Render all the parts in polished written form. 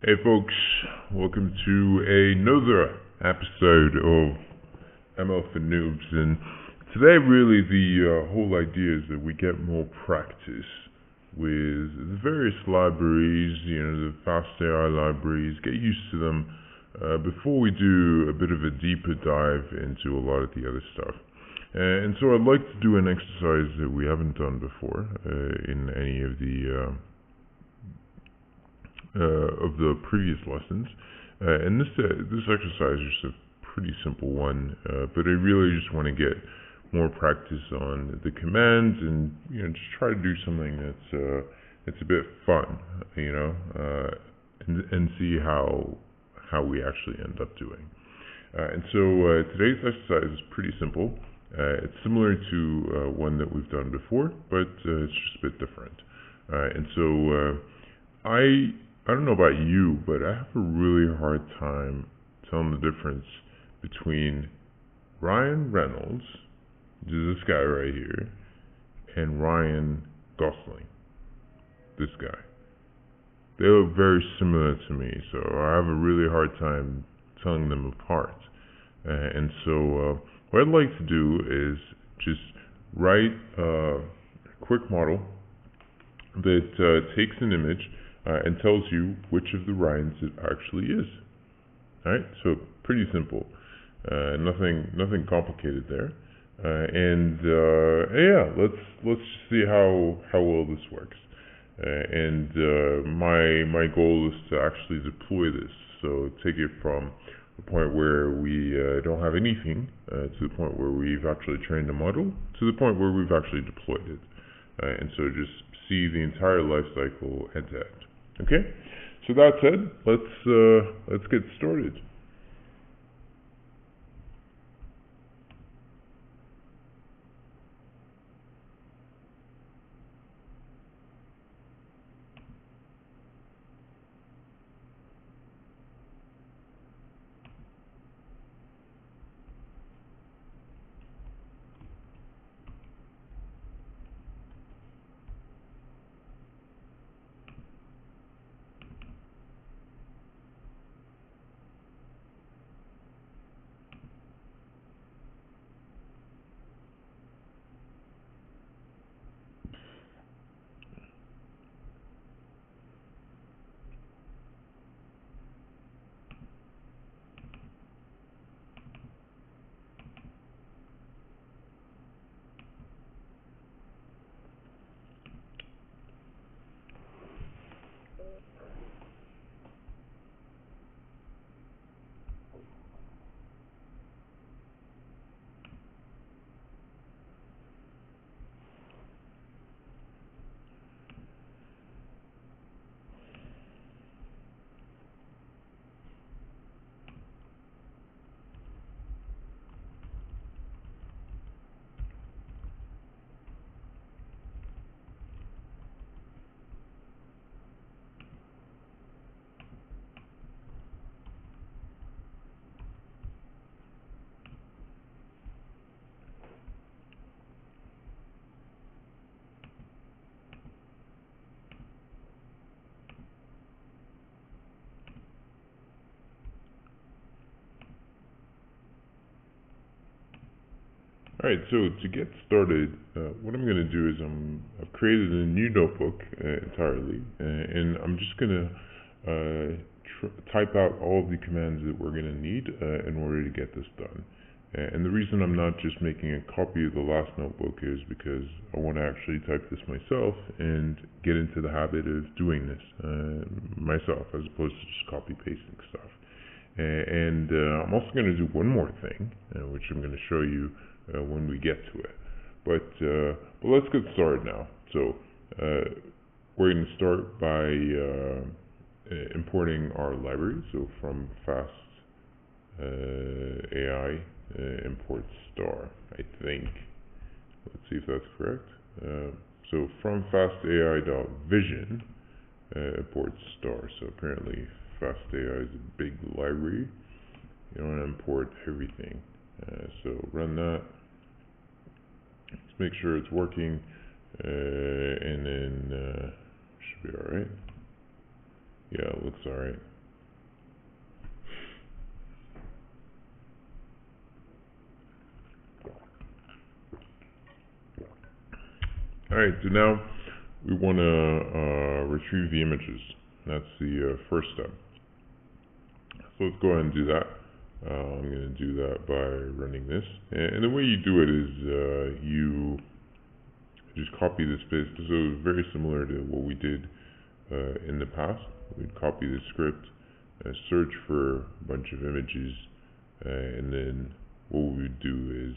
Hey folks, welcome to another episode of ML for Noobs, and today really the whole idea is that we get more practice with the various libraries, the fast AI libraries, get used to them before we do a bit of a deeper dive into a lot of the other stuff. And so I'd like to do an exercise that we haven't done before in any of the previous lessons, and this exercise is just a pretty simple one, but I really just want to get more practice on the commands and just try to do something that's a bit fun, and see how we actually end up doing. And so today's exercise is pretty simple. It's similar to one that we've done before, but it's just a bit different. And so I don't know about you, but I have a really hard time telling the difference between Ryan Reynolds, which is this guy right here, and Ryan Gosling, this guy. They look very similar to me, so I have a really hard time telling them apart. And so what I'd like to do is just write a quick model that takes an image and tells you which of the Ryans it actually is. Alright, so pretty simple. Nothing complicated there. Yeah, let's see how well this works. My goal is to actually deploy this. So take it from the point where we don't have anything to the point where we've actually trained the model to the point where we've actually deployed it. And so just see the entire life cycle end to end. Okay? So that said, let's get started. Alright, so to get started, what I'm going to do is I've created a new notebook entirely, and I'm just going to type out all of the commands that we're going to need in order to get this done. And the reason I'm not just making a copy of the last notebook is because I want to actually type this myself and get into the habit of doing this myself as opposed to just copy-pasting stuff. I'm also going to do one more thing, which I'm going to show you when we get to it. But let's get started now. So we're going to start by importing our library. So from fast AI import star, I think. Let's see if that's correct. So from fast AI.vision import star. So apparently fast AI is a big library. You want to import everything. So run that. Let's make sure it's working, and then should be all right. Yeah, it looks alright. Alright, so now we want to retrieve the images. That's the first step. So let's go ahead and do that. I'm going to do that by running this. And the way you do it is you just copy this bit. So very similar to what we did in the past. We'd copy the script, search for a bunch of images, and then what we would do is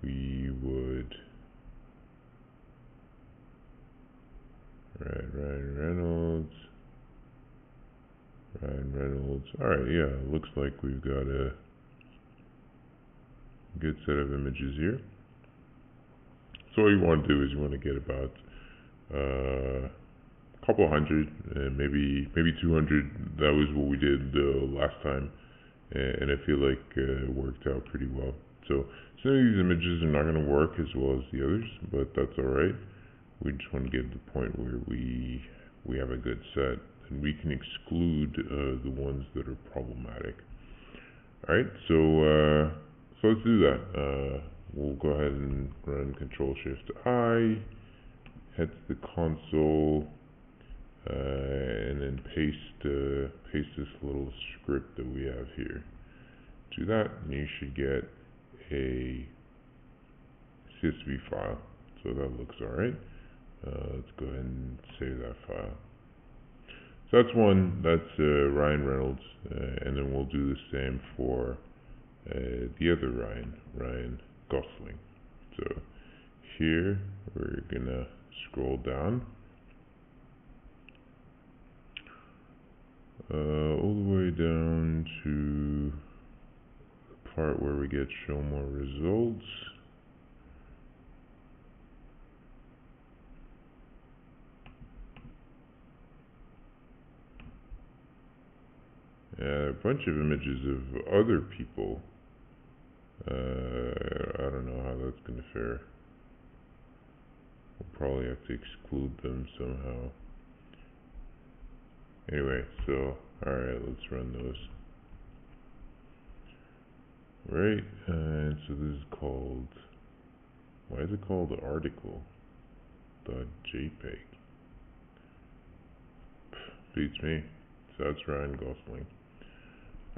we would Ryan Reynolds. Alright, yeah, it looks like we've got a good set of images here. So what you want to do is you want to get about a couple hundred, maybe 200. That was what we did last time, and I feel like it worked out pretty well. So some of these images are not going to work as well as the others, but that's alright. We just want to get to the point where we have a good set, and we can exclude the ones that are problematic. Alright, so let's do that. We'll go ahead and run Control-Shift-I, head to the console, and then paste this little script that we have here. Do that, and you should get a CSV file. So that looks alright. Let's go ahead and save that file. So that's one. That's Ryan Reynolds, and then we'll do the same for the other Ryan Gosling. So here we're gonna scroll down all the way down to the part where we get show more results. A bunch of images of other people. I don't know how that's going to fare. We'll probably have to exclude them somehow. Anyway, so, alright, let's run those. Right, and so this is called, why is it called article.jpg? Beats me. So that's Ryan Gosling.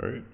Alright.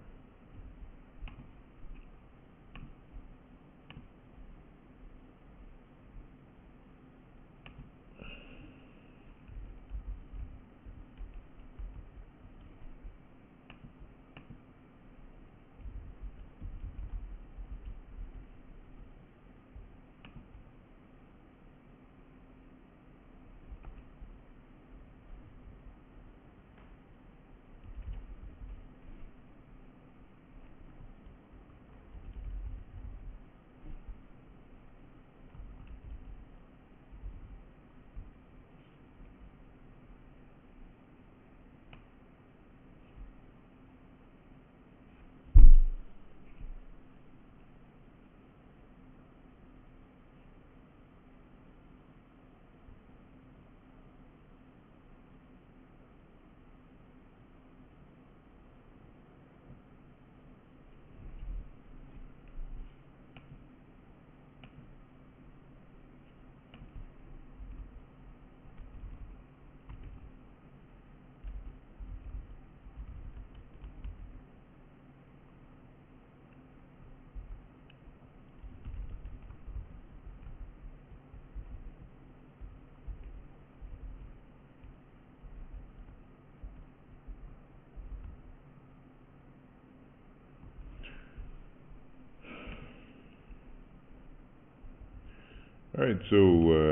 Alright, so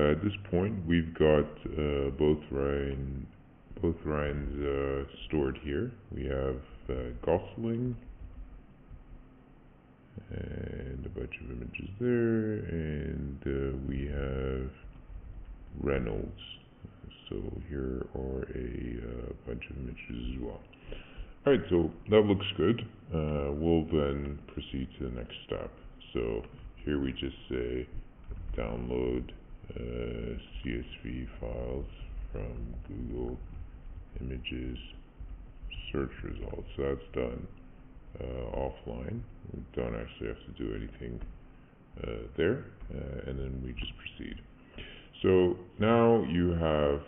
at this point we've got both Ryans stored here. We have Gosling and a bunch of images there, and we have Reynolds. So here are a bunch of images as well. Alright, so that looks good. We'll then proceed to the next step. So here we just say download CSV files from Google images search results. So that's done offline. We don't actually have to do anything there, and then we just proceed. So now you have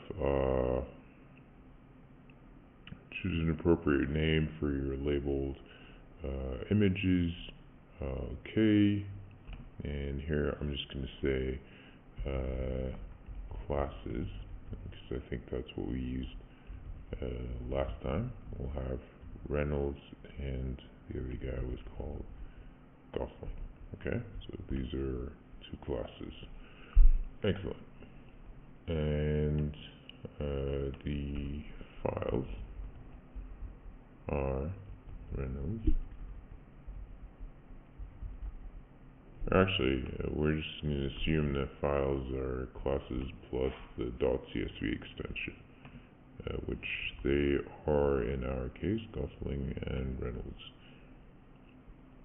choose an appropriate name for your labeled images. Okay, and here I'm just going to say classes, because I think that's what we used last time. We'll have Reynolds, and the other guy was called Gosling. Okay, so these are two classes. Excellent. And the files are Reynolds. Actually, we're just going to assume that files are classes plus the .csv extension, which they are in our case, Gosling and Reynolds.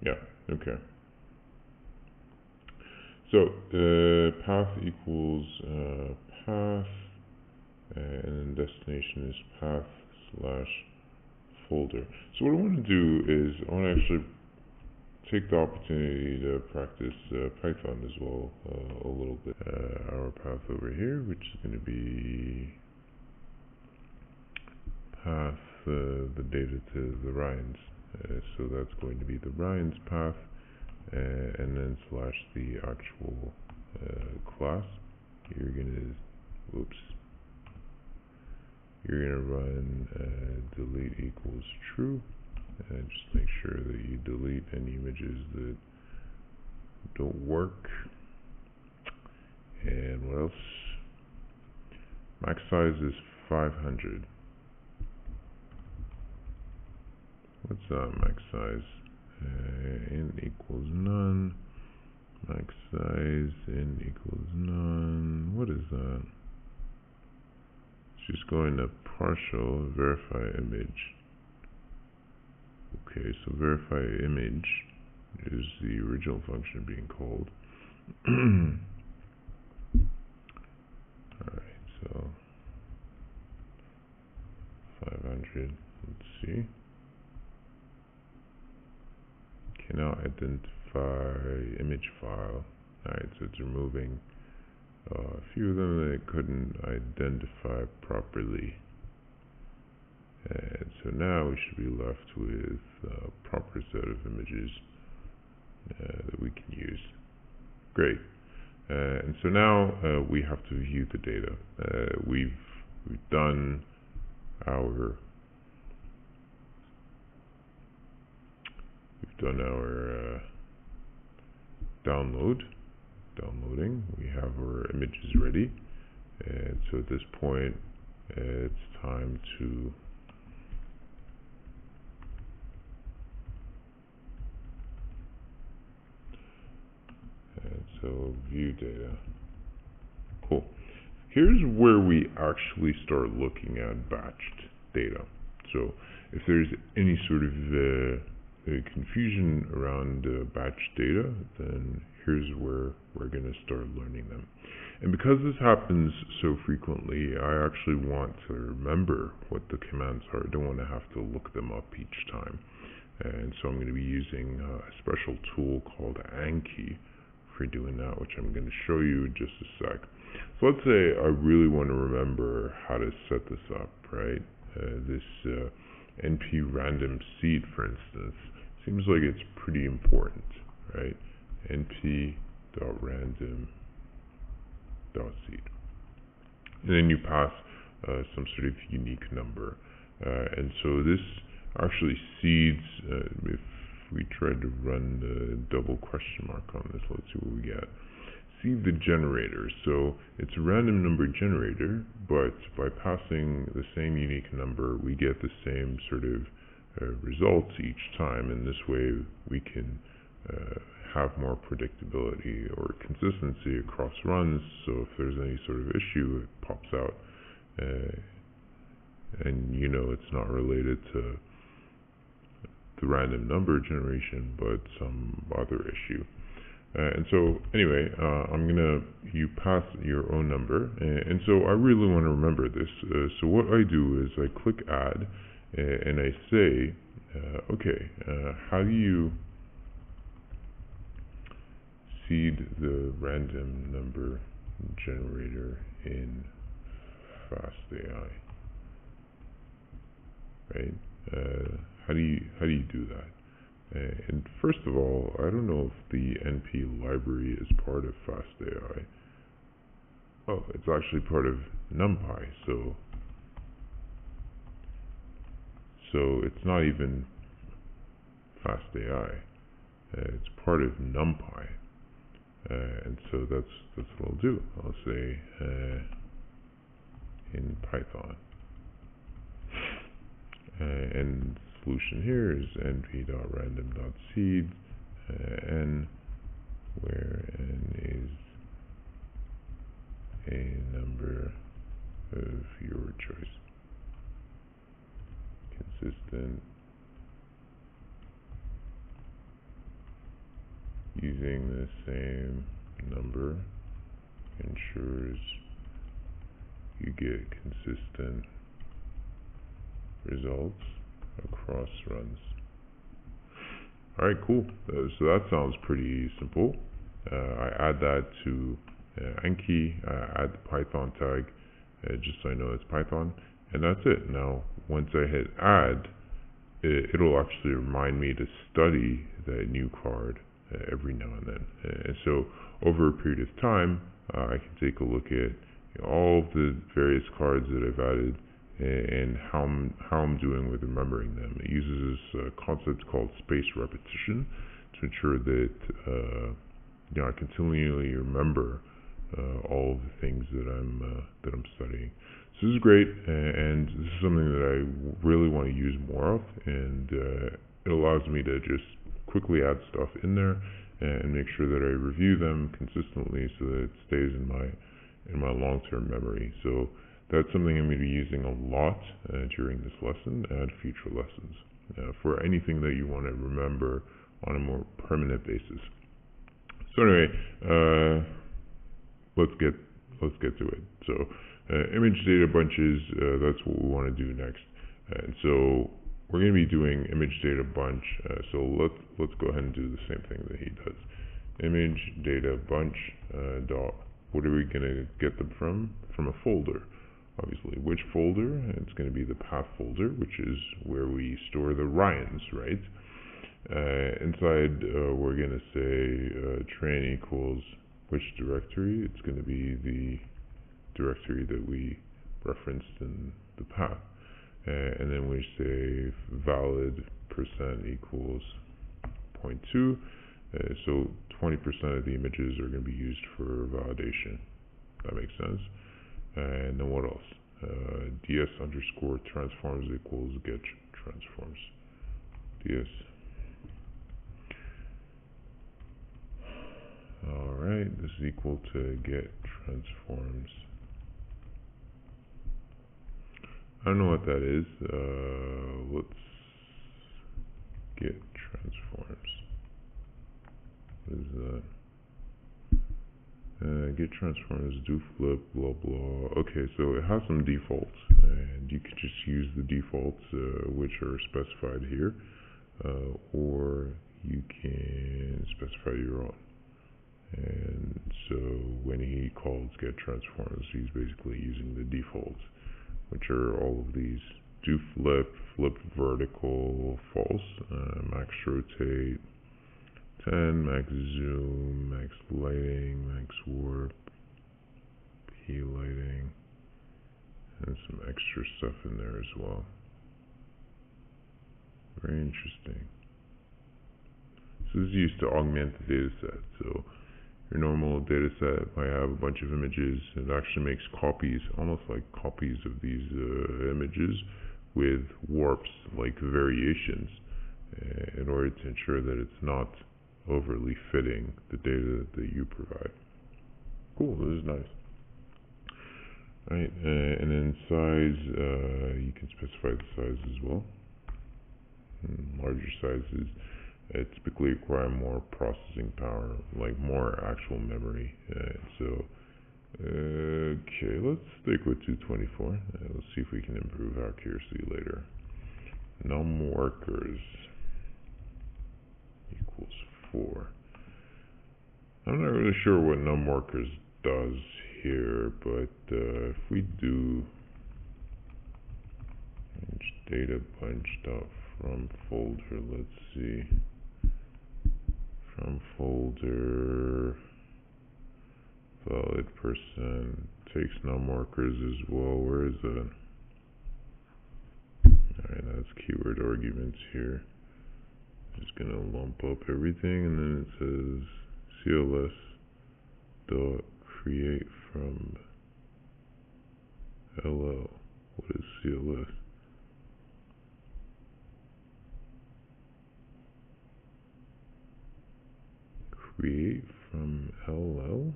Yeah, okay. So path equals path, and then destination is path/folder. So what I want to do is I want to actually take the opportunity to practice Python as well a little bit. Our path over here, which is going to be path the data to the Ryans. So that's going to be the Ryans path, and then slash the actual class. You're going to run delete equals true. Just make sure that you delete any images that don't work. And what else? Max size is 500. What's that max size? Int equals none. Max size int equals none. What is that? It's just going to partial verify image. Okay, so verify image is the original function being called. Alright, so 500, let's see. Okay, now identify image file. Alright, so it's removing a few of them that it couldn't identify properly. And so now we should be left with a proper set of images that we can use. Great. And so now we have to view the data. We've done our downloading. We have our images ready, and so at this point it's time to view data. Cool. Here's where we actually start looking at batched data. So if there's any sort of confusion around batched data, then here's where we're going to start learning them. And because this happens so frequently, I actually want to remember what the commands are. I don't want to have to look them up each time. And so I'm going to be using a special tool called Anki for doing that, which I'm going to show you in just a sec. So let's say I really want to remember how to set this up, right? This np random seed, for instance, seems like it's pretty important, right? np.random.seed. And then you pass some sort of unique number. And so this actually seeds, if we tried to run the double question mark on this, let's see what we get. Seed the generator. So it's a random number generator, but by passing the same unique number, we get the same sort of results each time. And this way we can have more predictability or consistency across runs. So if there's any sort of issue, it pops out. And you know it's not related to the random number generation, but some other issue. And so anyway, you pass your own number, and so I really want to remember this. So what I do is I click add, and I say, okay, how do you seed the random number generator in FastAI, right? How do you do that? And first of all, I don't know if the NP library is part of FastAI. Oh, it's actually part of NumPy, so it's not even FastAI. It's part of NumPy, and so that's what I'll do. I'll say in Python, and solution here is np.random.seed n, where n is a number of your choice, consistent, using the same number ensures you get consistent results across runs. Alright, cool. So that sounds pretty simple. I add that to Enki, add the Python tag, just so I know it's Python, and that's it. Now, once I hit add, it'll actually remind me to study that new card every now and then. And so, over a period of time, I can take a look at all of the various cards that I've added and how I'm doing with remembering them. It uses this concept called space repetition to ensure that I continually remember all of the things that I'm studying. So this is great, and this is something that I really want to use more of, and it allows me to just quickly add stuff in there and make sure that I review them consistently so that it stays in my long-term memory. So that's something I'm going to be using a lot during this lesson and future lessons for anything that you want to remember on a more permanent basis. So anyway, let's get to it. So image data bunches, that's what we want to do next. And so we're going to be doing image data bunch. So let's go ahead and do the same thing that he does. Image data bunch dot. What are we going to get them from? From a folder. Obviously, which folder? It's going to be the path folder, which is where we store the Ryans, right? Inside, we're going to say train equals which directory. It's going to be the directory that we referenced in the path. And then we say valid % equals 0.2. So 20% of the images are going to be used for validation. That makes sense. And then what else? ds underscore transforms equals get transforms. ds. Alright, this is equal to get transforms. I don't know what that is. Let's get transforms. What is that? Get transforms, do flip, blah blah. Okay, so it has some defaults, and you can just use the defaults which are specified here, or you can specify your own. And so when he calls get transforms, he's basically using the defaults, which are all of these: do flip, flip vertical, false, max rotate, 10, max zoom, max lighting, max warp, P lighting, and some extra stuff in there as well. Very interesting. So this is used to augment the data set. So your normal data set might have a bunch of images. It actually makes copies, almost like copies of these images with warps, like variations, in order to ensure that it's not overly fitting the data that you provide. Cool, this is nice. Right, and then size, you can specify the size as well. Larger sizes. typically require more processing power, like more actual memory. Okay, let's stick with 224. Let's see if we can improve accuracy later. Num workers equals 4. I'm not really sure what num workers does here, but if we do data bunch dot from folder, let's see, from folder valid percent takes num workers as well. Where is that? Alright, that's keyword arguments here. Just gonna lump up everything, and then it says CLS dot create from LL. What is CLS? Create from LL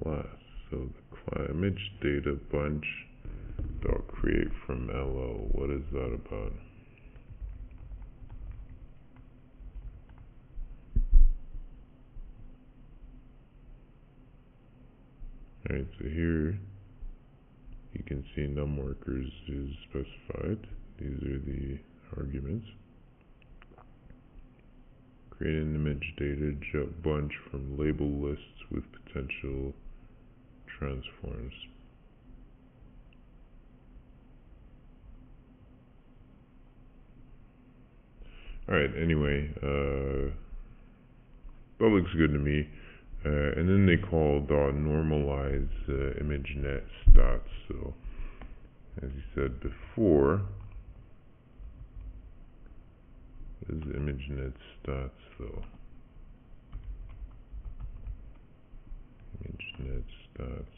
class. So the image data bunch dot create from LL. What is that about? Alright, so here you can see num workers is specified. These are the arguments. Create an image data bunch from label lists with potential transforms. Alright, anyway, that looks good to me. And then they call .normalize ImageNet stats. So, as you said before, what is ImageNet stats though? ImageNet stats.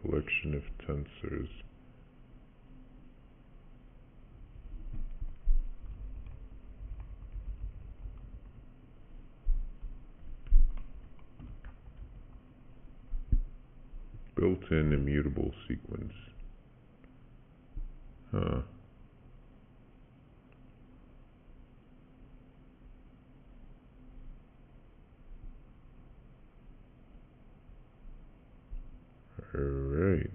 Collection of tensors. Built-in immutable sequence. Huh. Alright.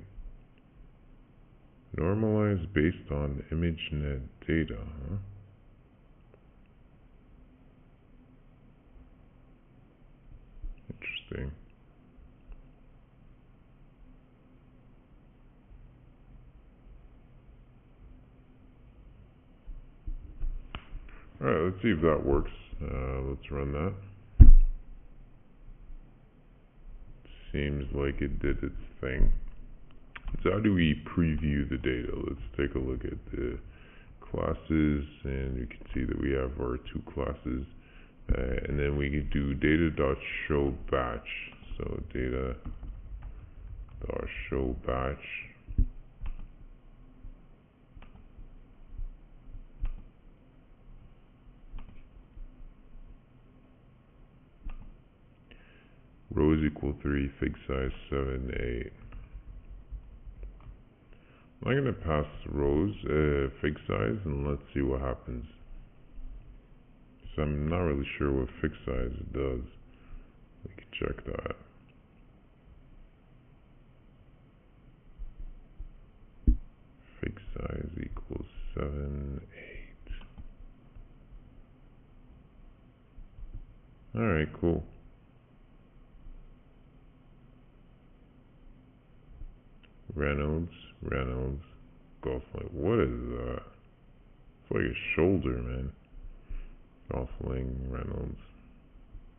Normalize based on ImageNet data, huh? Interesting. Alright, let's see if that works. Let's run that. Seems like it did its thing. So how do we preview the data? Let's take a look at the classes, and you can see that we have our two classes. And then we could do data.showBatch. So data.showBatch. Rows equal 3, fig size 7, 8. I'm going to pass rows fig size, and let's see what happens. So I'm not really sure what fig size does. We can check that. Fig size equals 7, 8. Alright, cool. Reynolds, Gosling. What is that? It's like a shoulder, man. Gosling, Reynolds.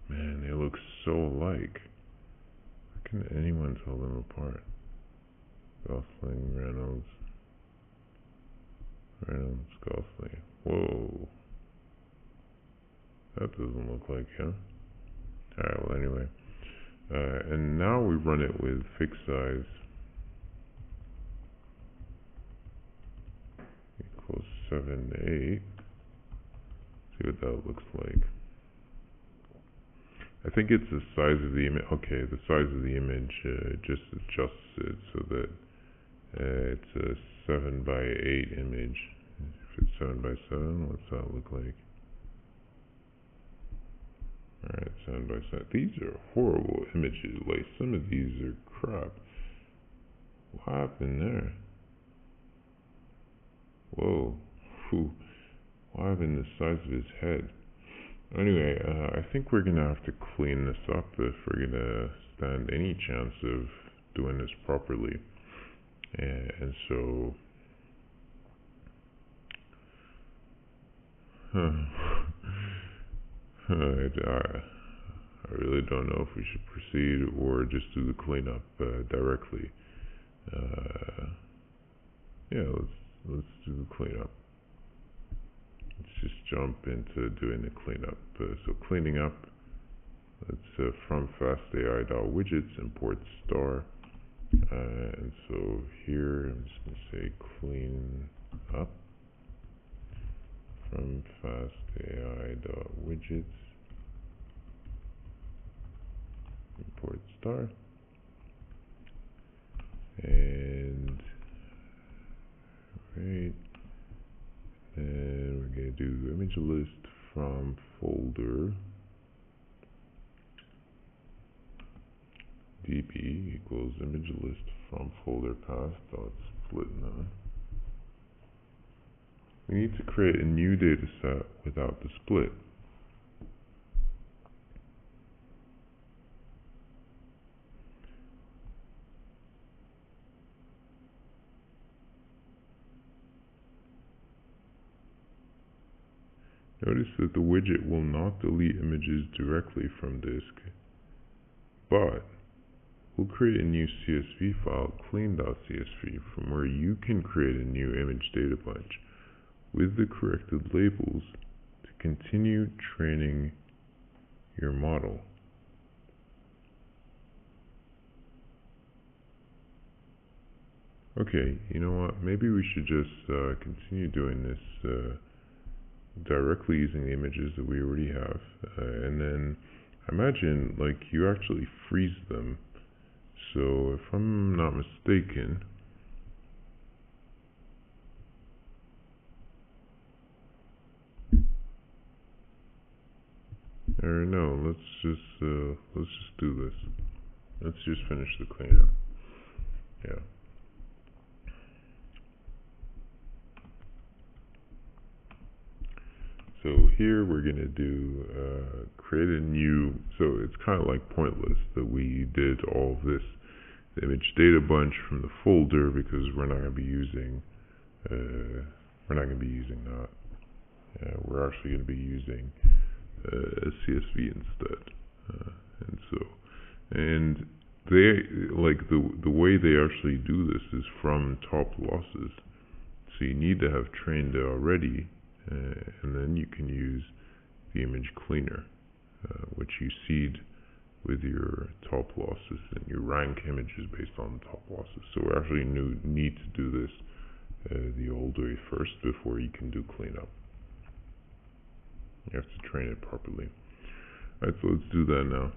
Man, they look so alike. How can anyone tell them apart? Gosling, Reynolds, Gosling. Whoa. That doesn't look like him. Alright, well, anyway. And now we run it with fig size equals 7, 8. See see what that looks like. I think it's the size of the image. Okay, the size of the image just adjusts it so that it's a 7 by 8 image. If it's 7 by 7, what's that look like? Alright, 7 by 7. These are horrible images. Like, some of these are crap. What happened there? Whoa. Whew. What happened to the size of his head? Anyway, I think we're gonna have to clean this up if we're gonna stand any chance of doing this properly. And so, I really don't know if we should proceed or just do the cleanup directly. Yeah, let's do the cleanup. Let's just jump into doing the cleanup. So cleaning up, let's from fastai.widgets import star. And so here I'm just going to say clean up from fastai.widgets import star. And right, and we're going to do image list from folder db equals image list from folder path dot split none. We need to create a new data set without the split. Notice that the widget will not delete images directly from disk, but we'll create a new CSV file, clean.csv, from where you can create a new image data bunch with the corrected labels to continue training your model. Okay, you know what? Maybe we should just continue doing this directly using the images that we already have, and then imagine like you actually freeze them. So if I'm not mistaken, or no, let's just do this. Let's just finish the cleanup. Yeah. So here we're going to do create a new, so it's kind of like pointless that we did all of this image data bunch from the folder because we're not going to be using that. We're actually going to be using a CSV instead. And they like the way they actually do this is from top losses. So you need to have trained it already. And then you can use the image cleaner, which you seed with your top losses, and you rank images based on top losses. So we actually need to do this the old way first before you can do cleanup. You have to train it properly. Alright, so let's do that now.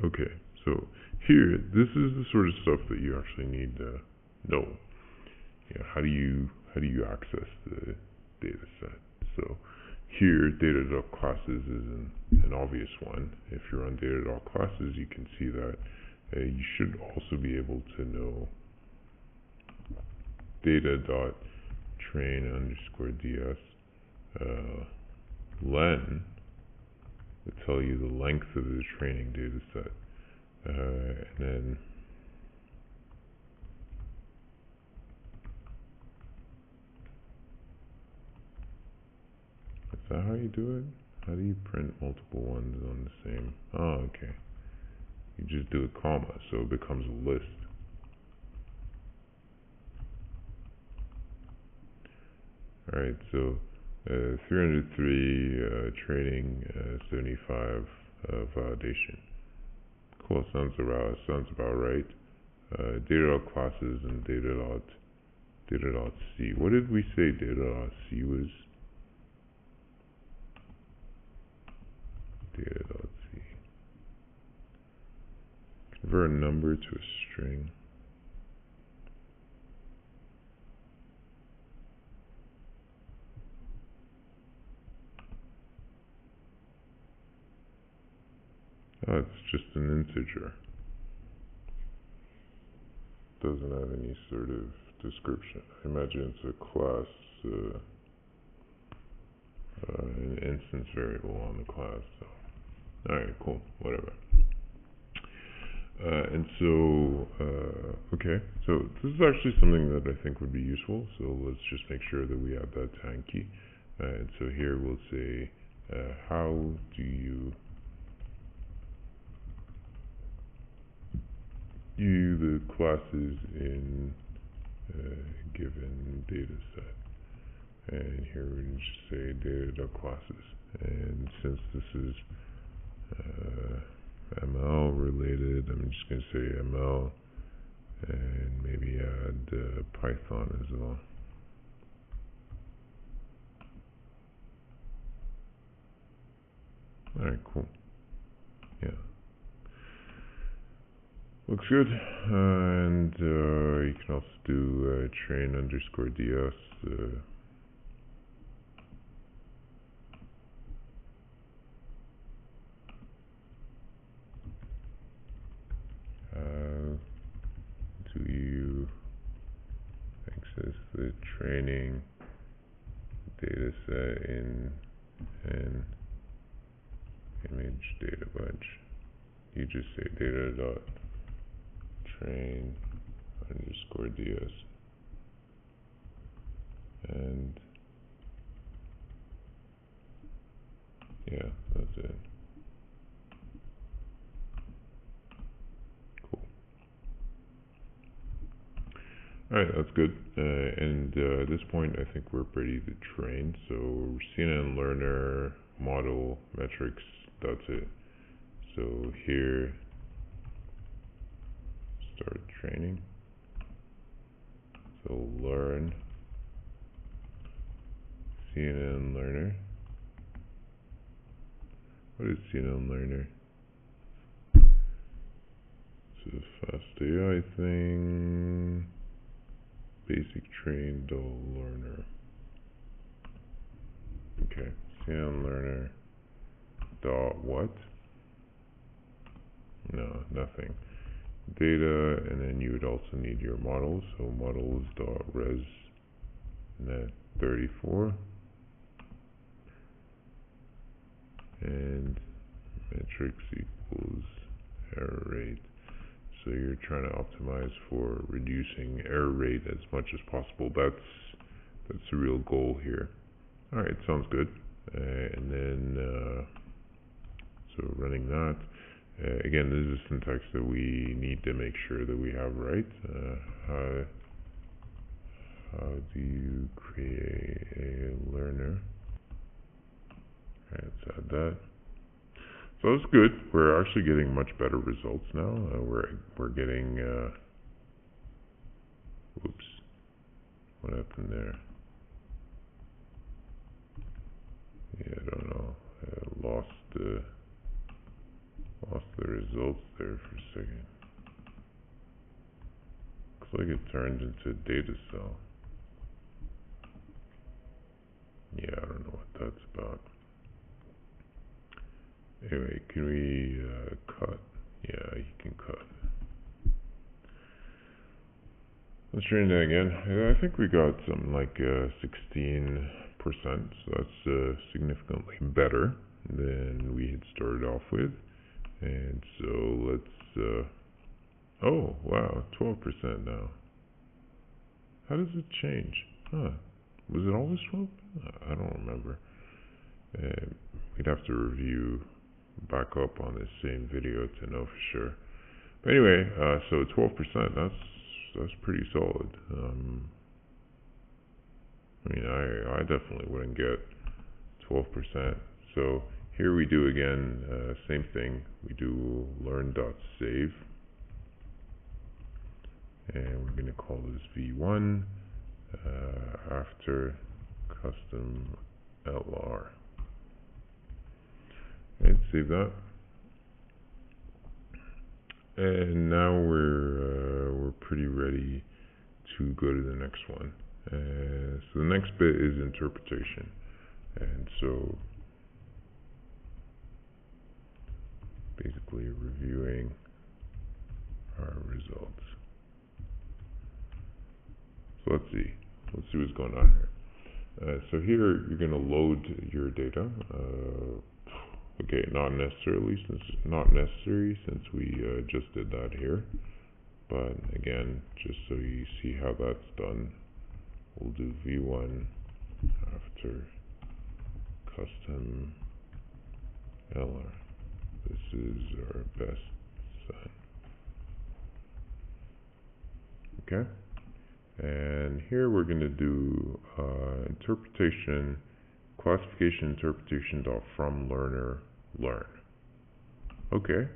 Okay, so here, this is the sort of stuff that you actually need to know. Yeah, how do you access the data set? So here, data.classes is an obvious one. If you're on data.classes, you can see that you should also be able to know data.train_ds len will tell you the length of the training data set, and then is that how you do it? How do you print multiple ones on the same? Oh, okay. You just do a comma, so it becomes a list. Alright, so 303 training, 75 validation. Cool, sounds about right. Data.classes and data.c. What did we say data.c was? convert a number to a string. Oh, it's just an integer. Doesn't have any sort of description. I imagine it's a class, an instance variable on the class. So, alright, cool, whatever. And so, okay, so this is actually something that I think would be useful. So let's just make sure that we add that to Anki. And so here we'll say, how do you view the classes in a given data set? And here we can just say data.classes. And since this is ML related, I'm just going to say ML and maybe add Python as well. Alright, cool. Yeah. Looks good. And you can also do train underscore DS. Do you access the training data set in an image data bunch? You just say data dot train underscore DS, and yeah, that's it. Cool. Alright, that's good. And at this point, I think we're ready to train. So CNN learner, model, metrics, that's it. So here, start training. So learn CNN learner. What is CNN learner? It's a fast AI thing. Basic trained learner. Okay, CNN learner dot what? No, nothing. Data, and then you would also need your models. So models dot resnet 34 and metrics equals error rate. So you're trying to optimize for reducing error rate as much as possible. That's the real goal here. All right, sounds good. And then so running that. Again, this is a syntax that we need to make sure that we have right. How do you create a learner? All right, let's add that. So that's good. We're actually getting much better results now. We're getting. Whoops, what happened there? Yeah, I don't know. I lost the results there for a second. Looks like it turned into a data cell. Yeah, I don't know what that's about. Anyway, can we cut? Yeah, you can cut. Let's train that again. I think we got something like 16%, so that's significantly better than we had started off with. And so let's, oh wow, 12% now. How does it change? Huh, was it always 12? I don't remember. We'd have to review back up on this same video to know for sure. But anyway, so 12%, that's pretty solid. I mean, I definitely wouldn't get 12%. So here we do again, same thing. We do learn.save. And we're going to call this v1 after custom LR. And save that. And now we're pretty ready to go to the next one. So the next bit is interpretation. And so basically reviewing our results. So let's see what's going on here. So here you're going to load your data. Okay, not necessary since we just did that here. But again, just so you see how that's done, we'll do v1 after custom LR. This is our best set. Okay, and here we're going to do interpretation, classification interpretation dot from learner learn. Okay.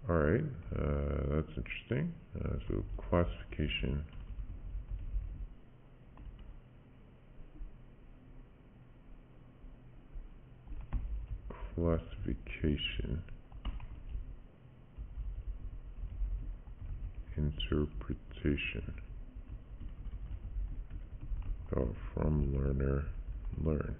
All right, that's interesting. So classification. Interpretation from learner learn.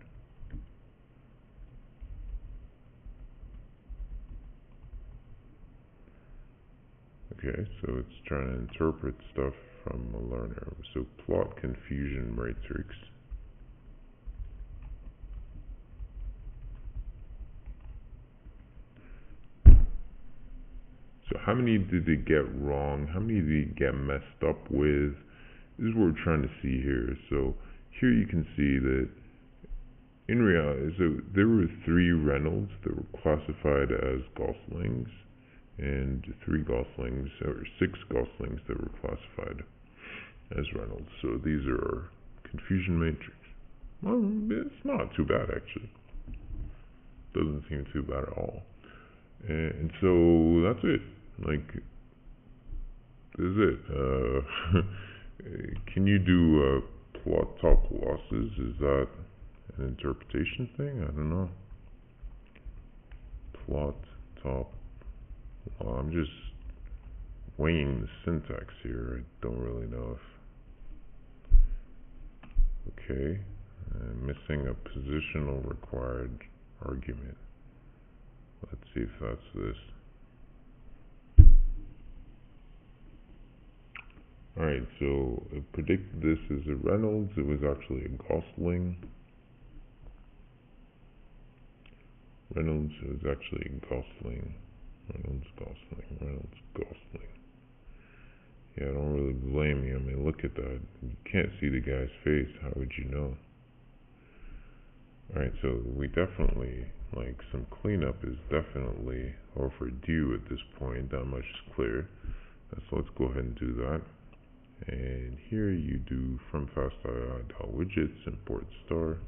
Okay, so it's trying to interpret stuff from a learner. So plot confusion matrix. So how many did it get wrong? How many did it get messed up with? This is what we're trying to see here. So here you can see that in reality, so there were 3 Reynolds that were classified as Goslings, and 3 Goslings, or 6 Goslings that were classified as Reynolds. So these are our confusion matrix. Well, it's not too bad actually. Doesn't seem too bad at all. And so that's it. Like, this is it. Can you do plot top losses? Is that an interpretation thing? I don't know. Plot top. Well, I'm just weighing the syntax here. I don't really know if. Okay. Missing a positional required argument. Let's see if that's this. Alright, so predict this is a Reynolds. It was actually a Gosling. Reynolds was actually a Gosling. Reynolds, Gosling. Yeah, I don't really blame you. I mean, look at that. You can't see the guy's face. How would you know? Alright, so we definitely, like, some cleanup is definitely overdue at this point. That much is clear. So let's go ahead and do that. And here you do from fastII.widgets, import star.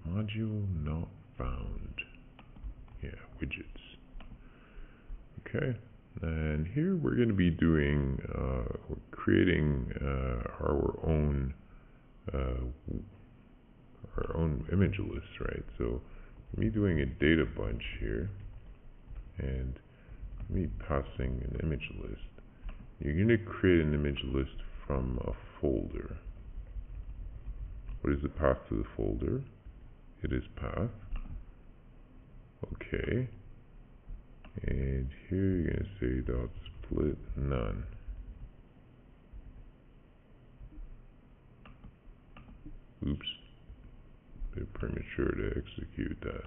Module not found. Yeah, widgets. Okay. And here we're going to be doing, we're creating our own image list, right? So me doing a data bunch here, and me passing an image list. You're going to create an image list from a folder. What is the path to the folder? It is path. Okay. And here you're going to say dot split none. Oops. Bit premature to execute that.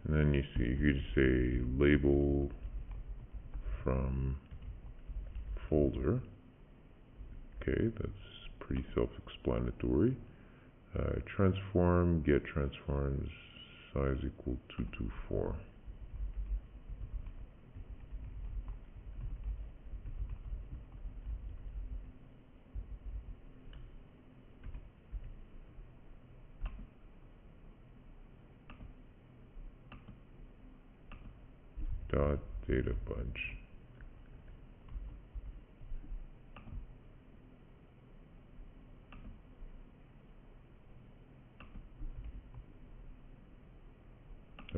And then you see, you could say label from folder. Okay, that's pretty self-explanatory. Transform, get transforms, size equal 224. Dot data bunch.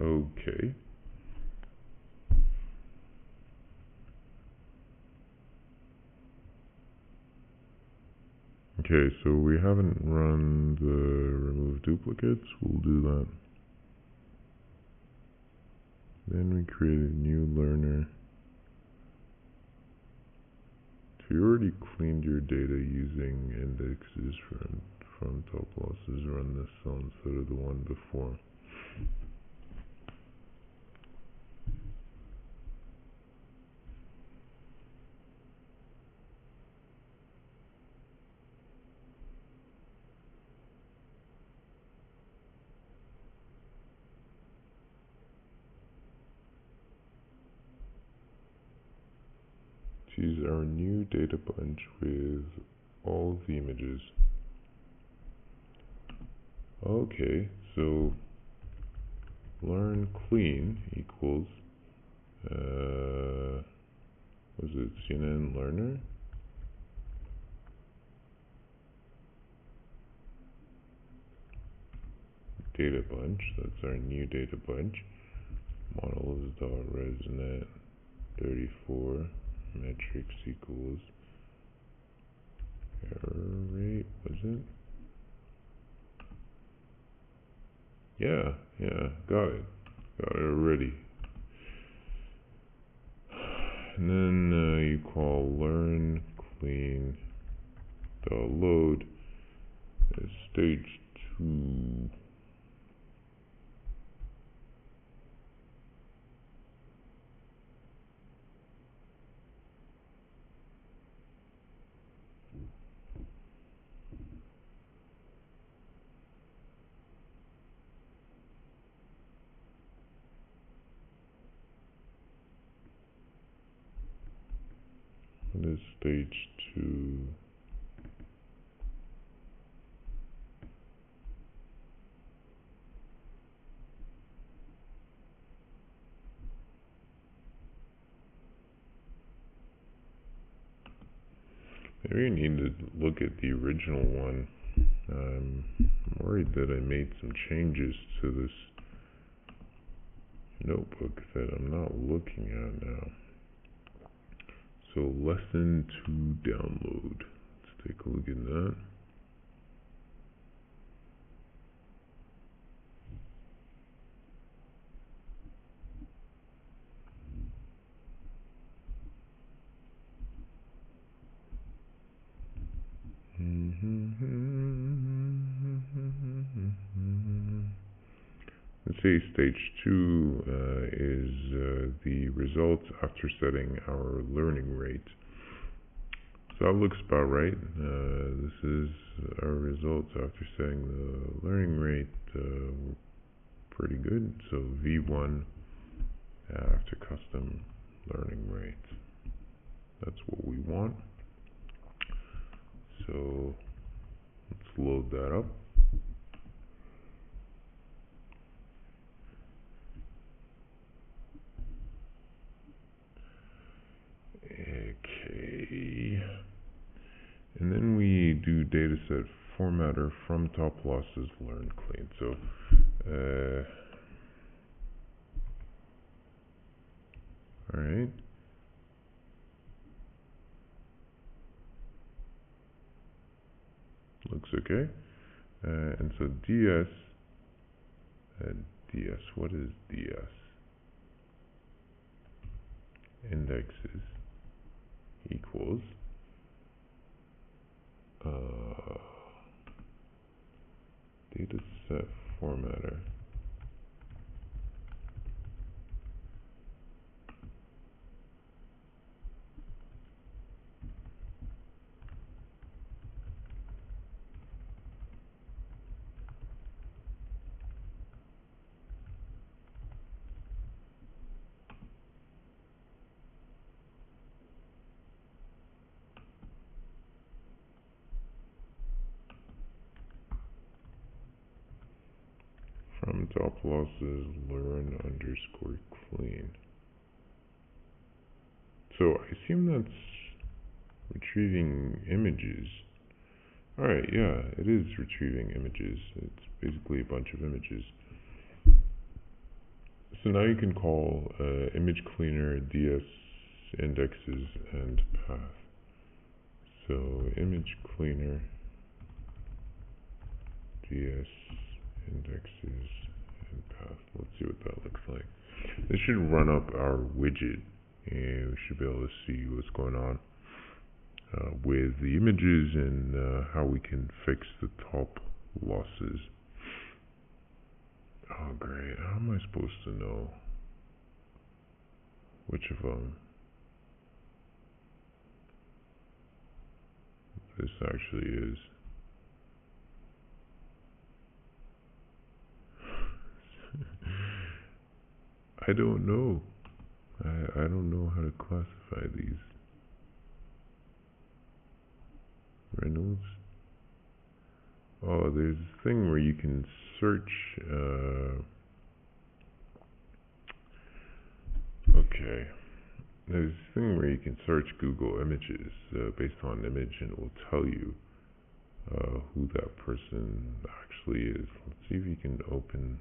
Okay. Okay, so we haven't run the remove duplicates. We'll do that. Then we create a new learner. So you already cleaned your data using indexes from top losses. Run this cell instead of the one before. Choose our new data bunch with all the images. Okay, so learn clean equals was it CNN learner? Data bunch, that's our new data bunch. Models.resnet 34 metrics equals error rate, was it? Yeah, got it already. And then you call learn clean load stage 2. What is stage 2? Maybe you need to look at the original one. I'm worried that I made some changes to this notebook that I'm not looking at now. So lesson 2 download. Let's take a look at that. Let's say stage 2 is the results after setting our learning rate. So that looks about right. This is our results after setting the learning rate. Pretty good. So V1 after custom learning rate. That's what we want. So let's load that up. Okay. And then we do dataset formatter from top losses learn clean. So all right. Looks okay. And so DS, what is DS? Indexes equals dataset formatter. From top losses learn underscore clean. So I assume that's retrieving images. Alright, yeah, it is retrieving images. It's basically a bunch of images. So now you can call image cleaner ds indexes and path. So image cleaner ds indexes and path. Let's see what that looks like. This should run up our widget, and we should be able to see what's going on with the images and how we can fix the top losses. Oh great, how am I supposed to know which of them this actually is? I don't know. I don't know how to classify these. Reynolds. Oh, there's this thing where you can search. Okay. There's this thing where you can search Google Images based on image, and it will tell you who that person actually is. Let's see if you can open.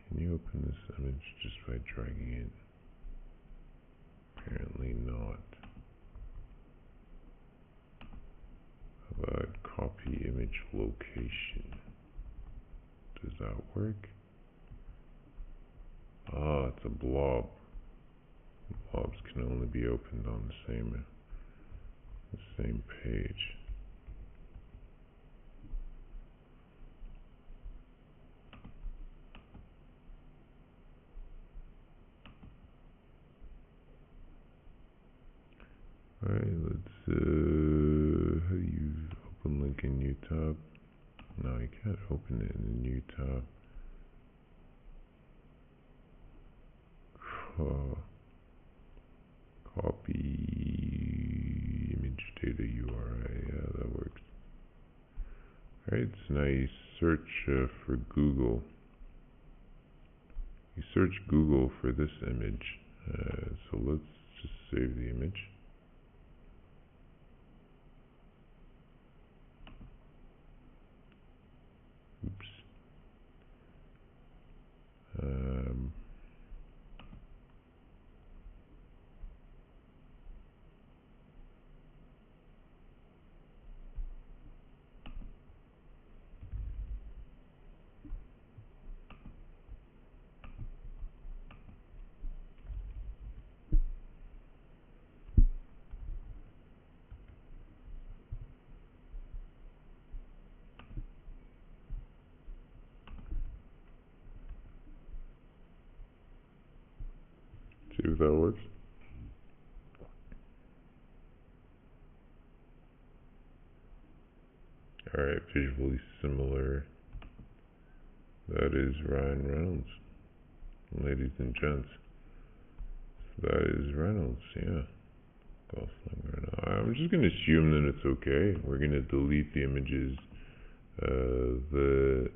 Can you open this image just by dragging it? Apparently not. How about copy image location? Does that work? Ah, it's a blob. Blobs can only be opened on the same page. Alright, let's how do you open link in new tab? No, you can't open it in a new tab. Copy image data URI. Yeah, that works. Alright, so now you search for Google. You search Google for this image. So let's just save the image. Oops. See if that works. Alright, visually similar. That is Ryan Reynolds. Ladies and gents. That is Reynolds, yeah. Gosling Reynolds. I'm just going to assume that it's okay. We're going to delete the images that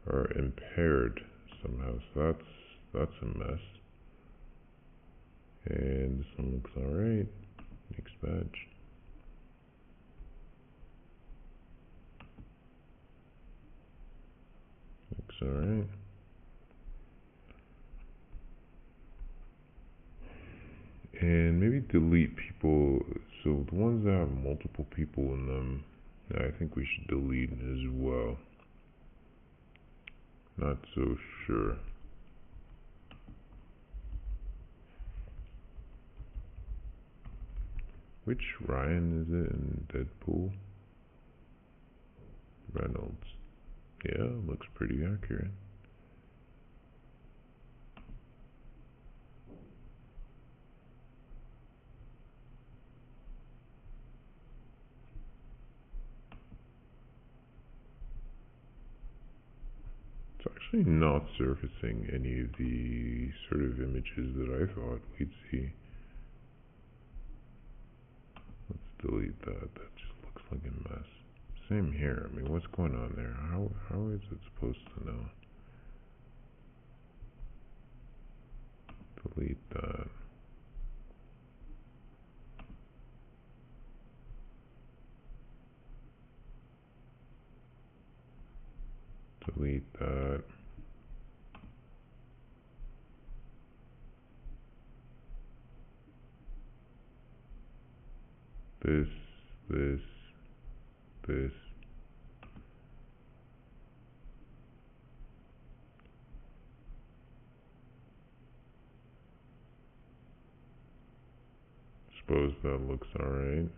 are impaired somehow. So that's a mess. And this one looks alright. Next batch. Looks alright. And maybe delete people. So the ones that have multiple people in them, I think we should delete as well. Not so sure. Which Ryan is it in Deadpool? Reynolds. Yeah, looks pretty accurate. It's actually not surfacing any of the sort of images that I thought we'd see. Let's delete that. That just looks like a mess. Same here. I mean, what's going on there? How is it supposed to know? Delete that. Delete that. this, this, this. Suppose that looks alright.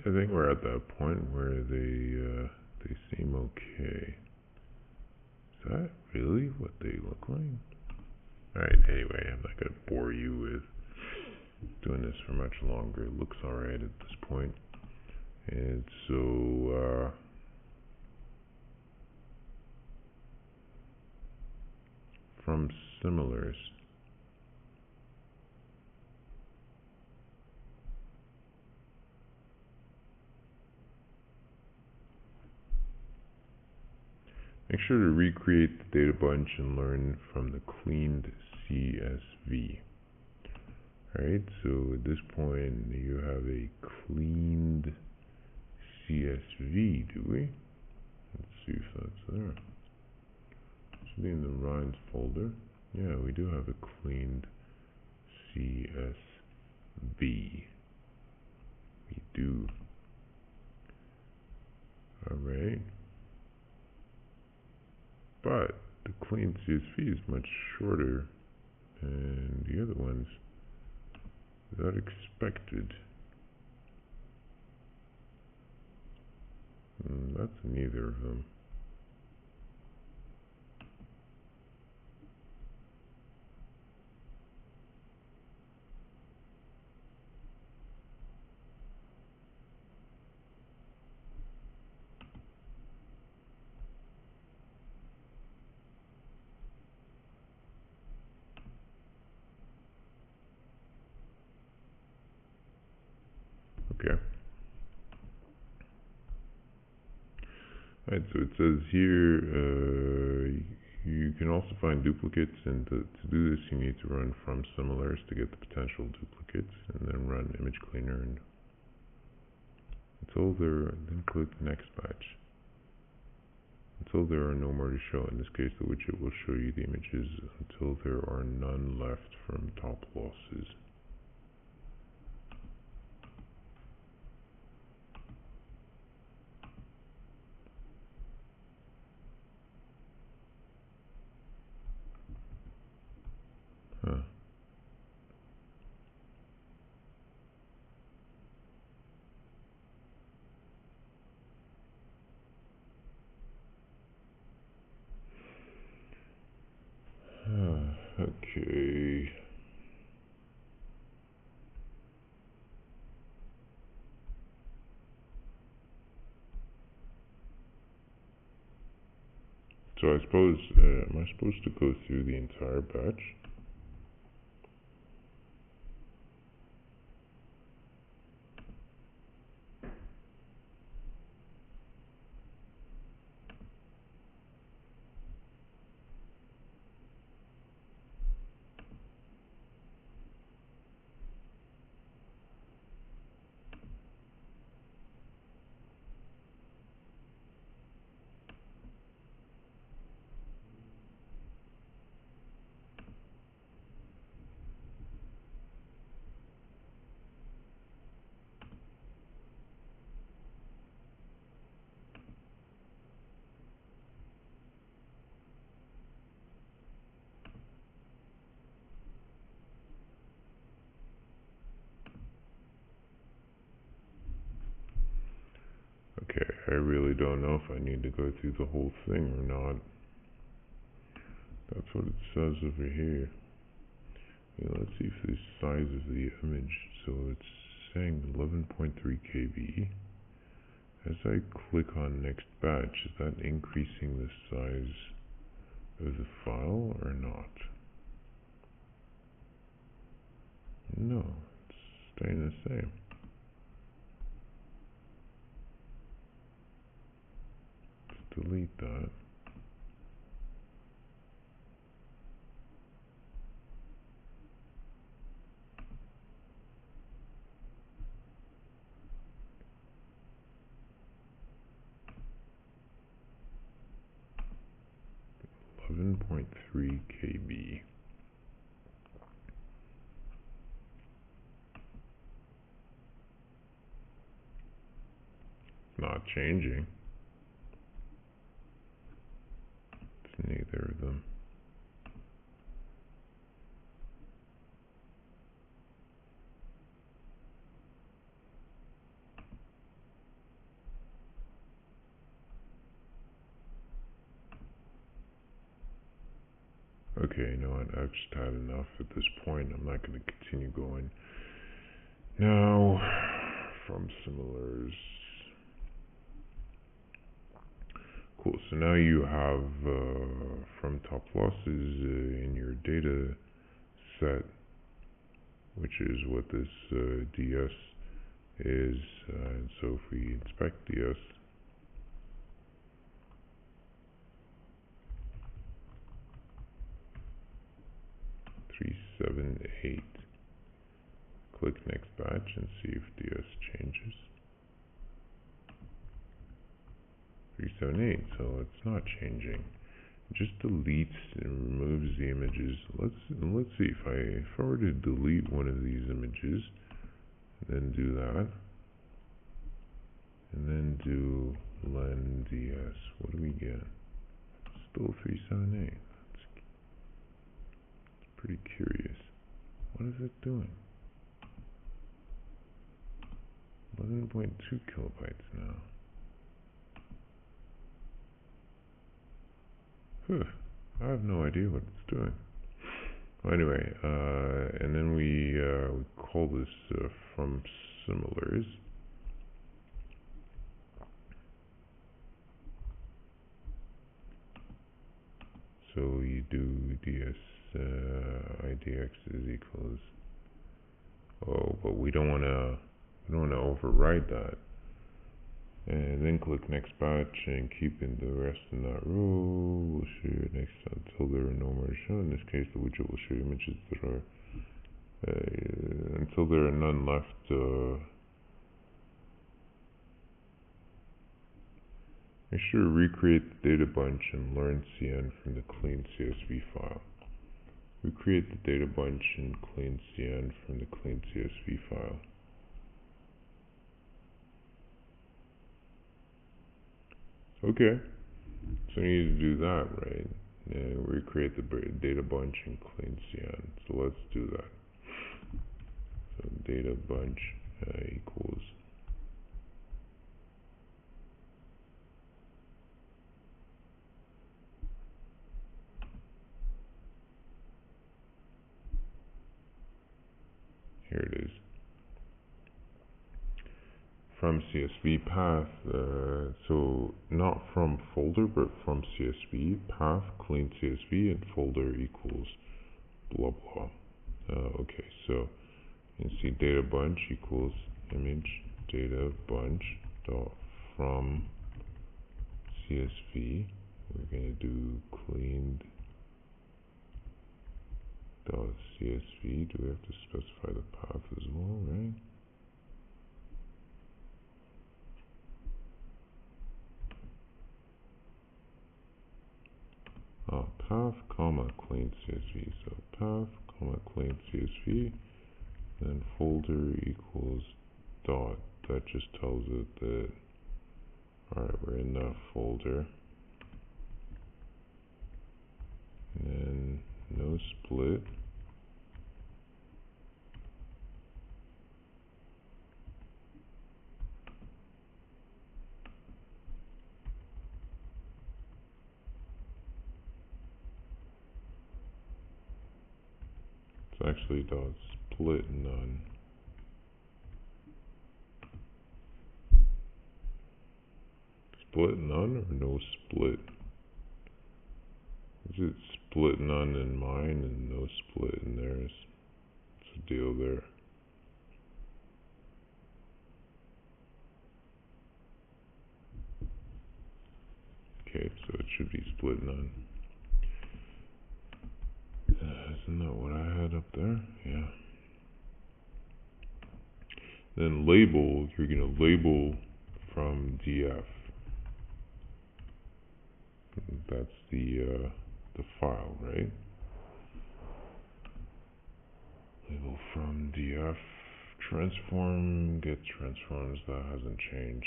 I think we're at that point where they seem okay. Is that really what they look like? Alright, anyway, I'm not gonna bore you with doing this for much longer. It looks alright at this point. And so, from similars, make sure to recreate the data bunch and learn from the cleaned CSV. Alright, so at this point you have a cleaned CSV, do we? Let's see if that's there. Should be in the Rhines folder. Yeah, we do have a cleaned CSV. We do. Alright. But the cleaned CSV is much shorter than the other ones. Is that expected? That's neither of them. Okay. Alright, so it says here, you can also find duplicates, and to do this you need to run from similars to get the potential duplicates, and then run image cleaner and then click next batch. Until there are no more to show. In this case, the widget will show you the images until there are none left from top losses. Huh. Okay. So I suppose, am I supposed to go through the entire batch? Okay, I really don't know if I need to go through the whole thing or not. That's what it says over here. Yeah, let's see if the size of the image. So it's saying 11.3 KB. As I click on next batch, is that increasing the size of the file or not? No, it's staying the same. Let's delete that. .3 KB. changing. It's neither of them. Okay, you know what? I've just had enough at this point. I'm not going to continue going. Now, from similars. Cool. So now you have from top losses in your data set, which is what this DS is. And so if we inspect DS, three, 7, 8. Click next batch and see if DS changes. 378, so it's not changing. It just deletes and removes the images. Let's see if I were to delete one of these images, then do that, and then do len DS. What do we get? Still 378. That's pretty curious. What is it doing? 11.2 kilobytes now. I have no idea what it's doing. Well, anyway, and then we call this from similars. So you do ds idx is equals. Oh, but we don't want to override that. And then click next batch and keep in the rest in that row. We'll show you next until there are no more shown. In this case, the widget will show you images that are until there are none left. Make sure to recreate the data bunch and learn CN from the clean CSV file. Recreate the data bunch and clean CN from the clean CSV file. Okay, so you need to do that, right? And recreate the data bunch and clean CN. So let's do that. So data bunch equals here it is. From CSV path, so not from folder, but from CSV path, clean CSV, and folder equals blah blah. Okay, so you can see data bunch equals image data bunch dot from CSV. We're going to do cleaned dot CSV. Do we have to specify the path as well, right? Path, comma, clean CSV. So path, comma, clean CSV, then folder equals dot. That just tells it that, alright, we're in that folder. And then no split. It's actually dot split none. Split none or no split? Is it split none in mine and no split in theirs? What's the deal there? Okay, so it should be split none. Isn't that what I had up there? Yeah. Then label, you're going to label from df. That's the file, right? Label from df. Transform, get transforms, that hasn't changed.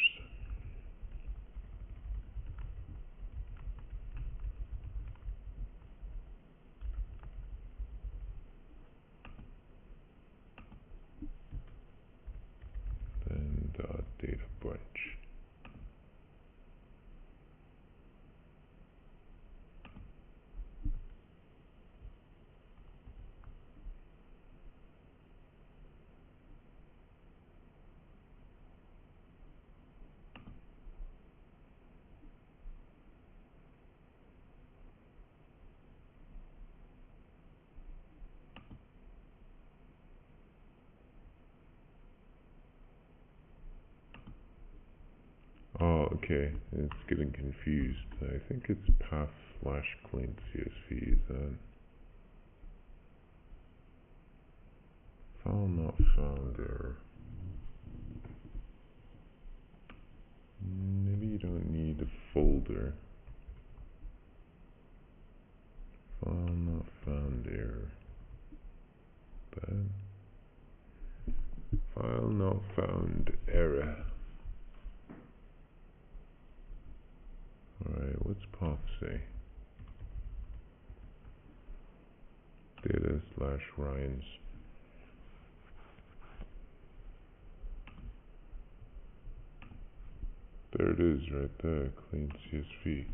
Oh, okay. It's getting confused. I think it's path slash clean CSV. Is that file not found error? Maybe you don't need a folder. File not found error. Bad. File not found error. Alright, what's path say? Data slash Ryan's. There it is, right there, clean CSV.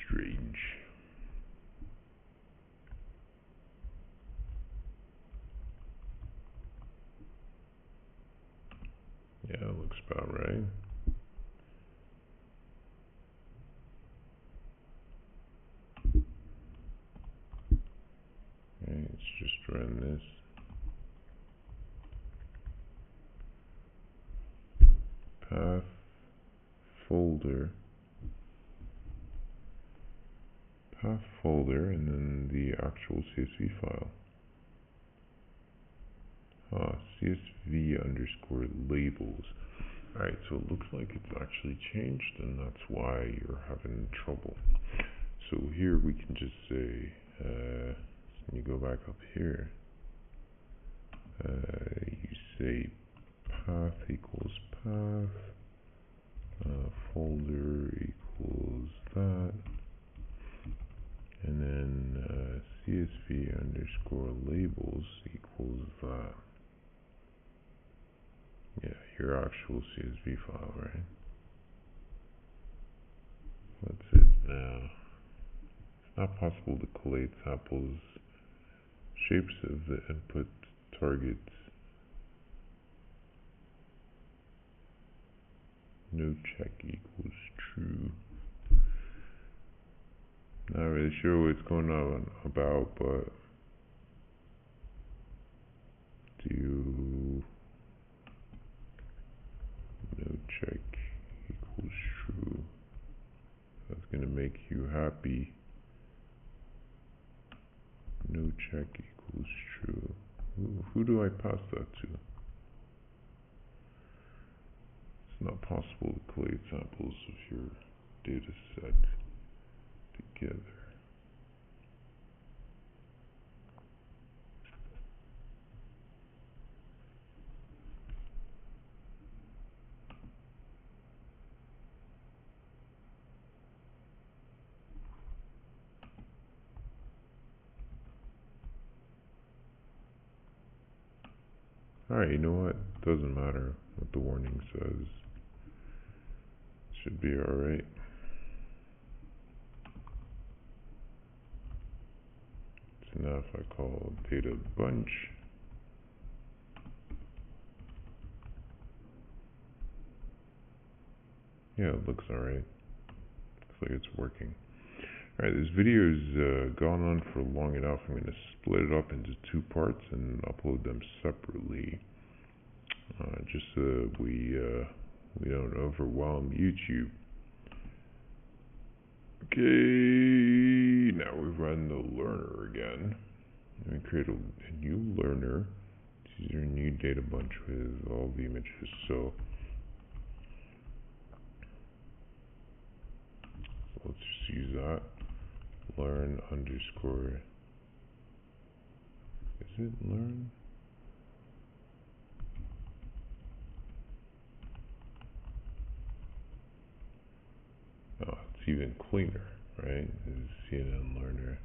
Strange. Yeah, it looks about right. Okay, let's just run this. Path folder. Path folder and then the actual CSV file. CSV underscore labels. Alright, so it looks like it's actually changed and that's why you're having trouble. So here we can just say, when you go back up here, you say path equals path, folder equals that, and then CSV underscore labels equals that. Yeah, your actual CSV file, right? That's it now. It's not possible to collate samples, shapes of the input targets. No check equals true. Not really sure what's going on about, but do no check equals true. That's gonna make you happy. No check equals true. Who do I pass that to? It's not possible to collate samples of your data set together. Alright, you know what? Doesn't matter what the warning says. Should be alright. So now if I call data bunch, yeah, it looks alright. Looks like it's working. Alright, this video's gone on for long enough. I'm going to split it up into two parts and upload them separately. Just so we don't overwhelm YouTube. Okay, now we run the learner again. And we create a new learner. This is your new data bunch with all the images. So let's just use that. Learn underscore. Is it learn? Oh, it's even cleaner, right? This is CNN learner.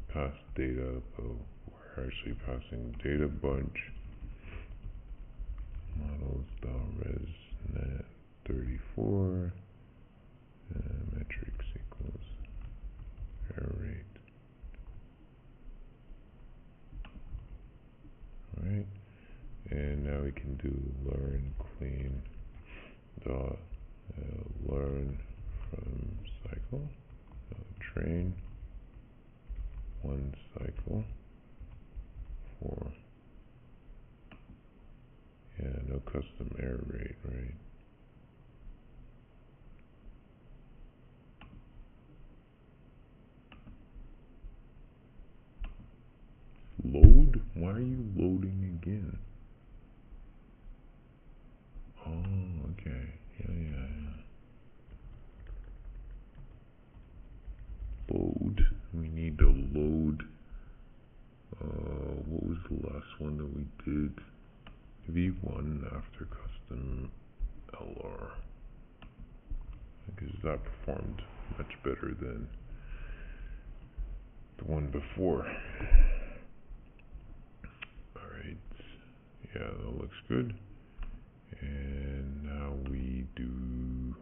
Pass data, but we're actually passing data bunch. Models.resnet 34. Metrics equals error rate. Alright. And now we can do learn clean dot learn from cycle train one cycle for are you loading again? Oh, okay. Yeah. Load. We need to load. What was the last one that we did? V1 after custom LR. Because that performed much better than the one before. Alright. Yeah, that looks good. And now we do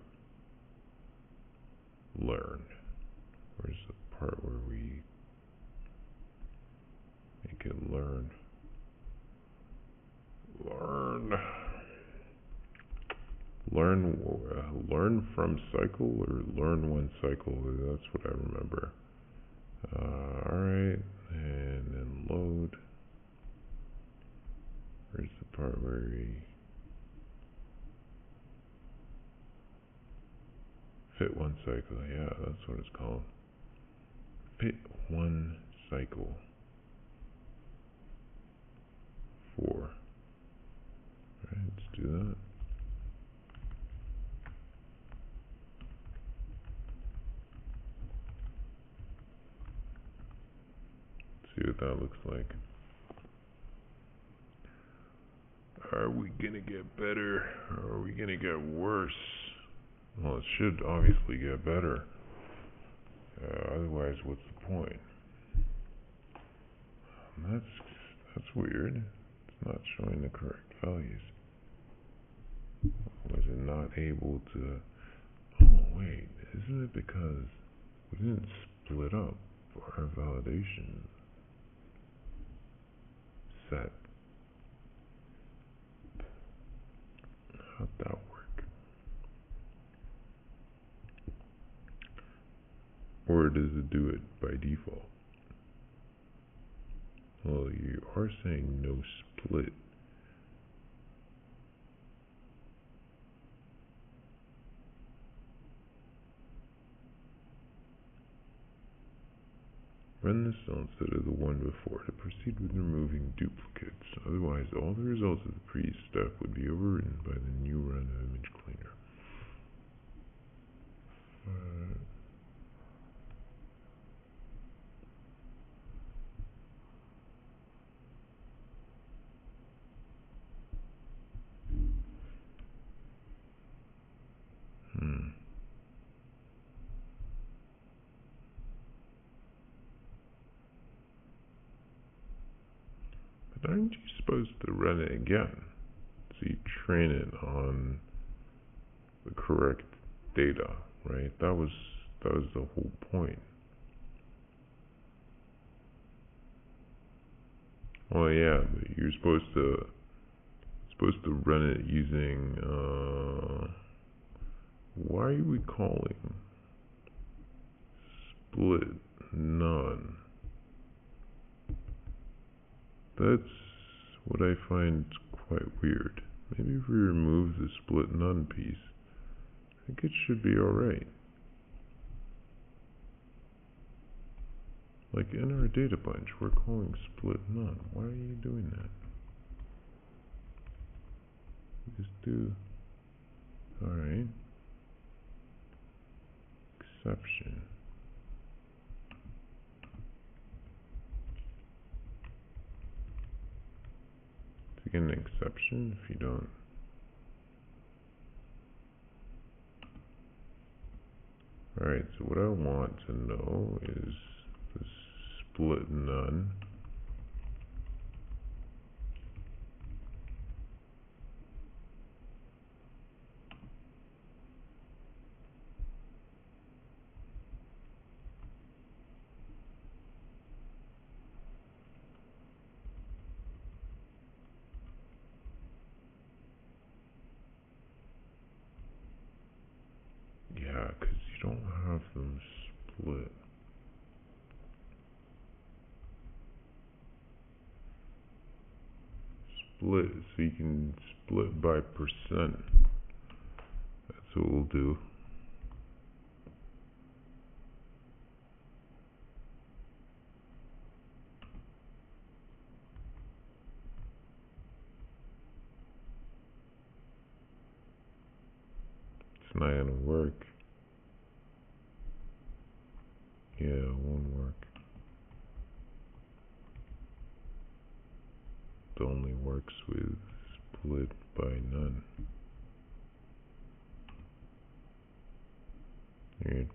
learn. Where's the part where we make it learn? Learn from cycle or learn one cycle. That's what I remember. Alright, and then load. Where's the part where we fit one cycle? Yeah, that's what it's called. Fit one cycle. 4. Alright, let's do that. See what that looks like. Are we gonna get better, or are we gonna get worse? Well, it should obviously get better. Otherwise, what's the point? That's weird. It's not showing the correct values. Was it not able to? Oh wait, isn't it because we didn't split up our validation set? How'd that work? Or does it do it by default? Well, you are saying no split. Run this cell instead of the one before to proceed with removing duplicates. Otherwise, all the results of the previous step would be overwritten by the new run of image cleaner. But aren't you supposed to run it again? So you train it on the correct data, right? That was the whole point. Well, yeah, but you're supposed to run it using why are we calling split none? That's what I find quite weird. Maybe if we remove the split none piece, I think it should be alright. Like in our data bunch, we're calling split none. Why are you doing that? Just do, alright. Exception. To get an exception if you don't. Alright, so what I want to know is the split none. Yeah, because you don't have them split. Split, so you can split by percent. That's what we'll do. not gonna work. Yeah, it won't work. It only works with split by none. Weird.